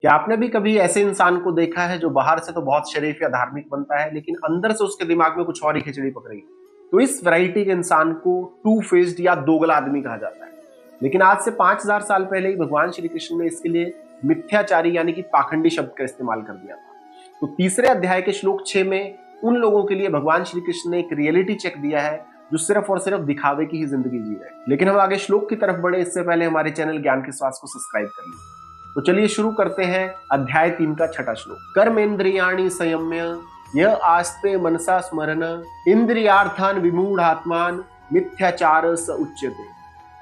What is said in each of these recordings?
क्या आपने भी कभी ऐसे इंसान को देखा है जो बाहर से तो बहुत शरीफ या धार्मिक बनता है, लेकिन अंदर से उसके दिमाग में कुछ और ही खिचड़ी पक रही है? तो इस वैरायटी के इंसान को टू फेस्ड या दोगला आदमी कहा जाता है। लेकिन आज से 5000 साल पहले ही भगवान श्री कृष्ण ने इसके लिए मिथ्याचारी यानी कि पाखंडी शब्द का इस्तेमाल कर दिया था। तो तीसरे अध्याय के श्लोक 6 में उन लोगों के लिए भगवान श्री कृष्ण ने एक रियलिटी चेक दिया है जो सिर्फ और सिर्फ दिखावे की ही जिंदगी जी रहे हैं। लेकिन हम आगे श्लोक की तरफ बढ़े इससे पहले हमारे चैनल ज्ञान के स्वास्थ्य को सब्सक्राइब कर लीजिए। तो चलिए शुरू करते हैं अध्याय 3 का छठा श्लोक। कर्मेंद्रियाणि संयम्य यह आस्ते मनसा स्मरण इंद्रियार्थान विमूढ़ आत्मान मिथ्याचार स उच्यते।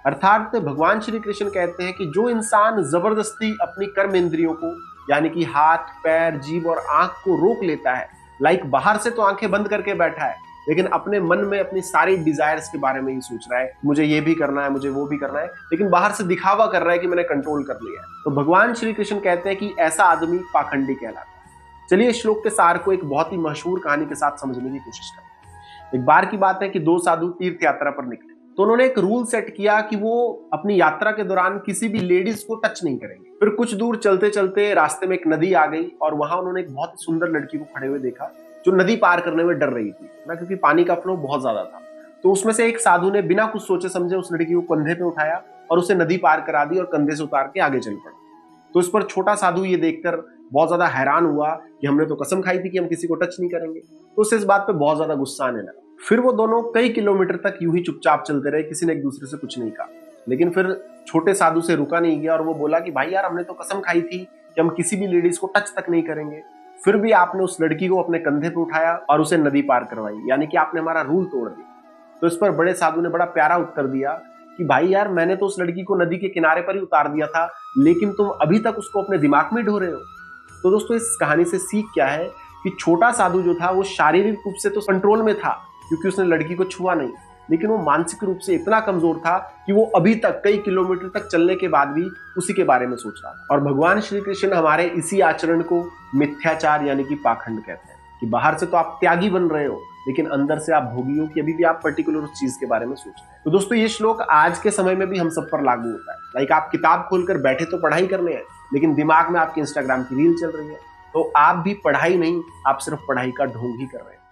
अर्थात भगवान श्री कृष्ण कहते हैं कि जो इंसान जबरदस्ती अपनी कर्म इंद्रियों को यानी कि हाथ, पैर, जीभ और आंख को रोक लेता है, लाइक बाहर से तो आंखें बंद करके बैठा है लेकिन अपने मन में अपनी सारी डिजायर्स के बारे में ही सोच रहा है, मुझे ये भी करना है, मुझे वो भी करना है, लेकिन बाहर से दिखावा कर रहा है कि मैंने कंट्रोल कर लिया है। तो भगवान श्री कृष्ण कहते हैं कि ऐसा आदमी पाखंडी कहलाता है। चलिए इस श्लोक के सार को एक बहुत ही मशहूर कहानी के साथ समझने की कोशिश करते हैं। एक बार की बात है कि दो साधु तीर्थ यात्रा पर निकले, तो उन्होंने एक रूल सेट किया कि वो अपनी यात्रा के दौरान किसी भी लेडीज को टच नहीं करेंगे। फिर कुछ दूर चलते चलते रास्ते में एक नदी आ गई और वहां उन्होंने एक बहुत सुंदर लड़की को खड़े हुए देखा जो नदी पार करने में डर रही थी ना, क्योंकि पानी का फ्लो बहुत ज्यादा था। तो उसमें से एक साधु ने बिना कुछ सोचे समझे उस लड़की को कंधे पे उठाया और उसे नदी पार करा दी और कंधे से उतार के आगे चल पड़ा। तो इस पर छोटा साधु ये देखकर बहुत ज्यादा हैरान हुआ कि हमने तो कसम खाई थी कि हम किसी को टच नहीं करेंगे। तो उसे इस बात पे बहुत ज्यादा गुस्सा आने लगा। फिर वो दोनों कई किलोमीटर तक यूं ही चुपचाप चलते रहे, किसी ने एक दूसरे से कुछ नहीं कहा। लेकिन फिर छोटे साधु से रुका नहीं गया और वो बोला कि भाई यार, हमने तो कसम खाई थी कि हम किसी भी लेडीज को टच तक नहीं करेंगे, फिर भी आपने उस लड़की को अपने कंधे पे उठाया और उसे नदी पार करवाई, यानी कि आपने हमारा रूल तोड़ दिया। तो इस पर बड़े साधु ने बड़ा प्यारा उत्तर दिया कि भाई यार, मैंने तो उस लड़की को नदी के किनारे पर ही उतार दिया था, लेकिन तुम अभी तक उसको अपने दिमाग में ढो रहे हो। तो दोस्तों, इस कहानी से सीख क्या है कि छोटा साधु जो था वो शारीरिक रूप से तो कंट्रोल में था क्योंकि उसने लड़की को छुआ नहीं, लेकिन वो मानसिक रूप से इतना कमजोर था कि वो अभी तक कई किलोमीटर तक चलने के बाद भी उसी के बारे में सोच रहा था। और भगवान श्री कृष्ण हमारे इसी आचरण को मिथ्याचार यानी कि पाखंड कहते हैं कि बाहर से तो आप त्यागी बन रहे हो लेकिन अंदर से आप भोगी हो कि अभी भी आप पर्टिकुलर उस चीज के बारे में सोच रहे हैं। तो दोस्तों, ये श्लोक आज के समय में भी हम सब पर लागू होता है। लाइक आप किताब खोलकर बैठे तो पढ़ाई करने हैं, लेकिन दिमाग में आपके इंस्टाग्राम की रील चल रही है। तो आप भी पढ़ाई नहीं, आप सिर्फ पढ़ाई का ढोंग ही कर रहे हैं।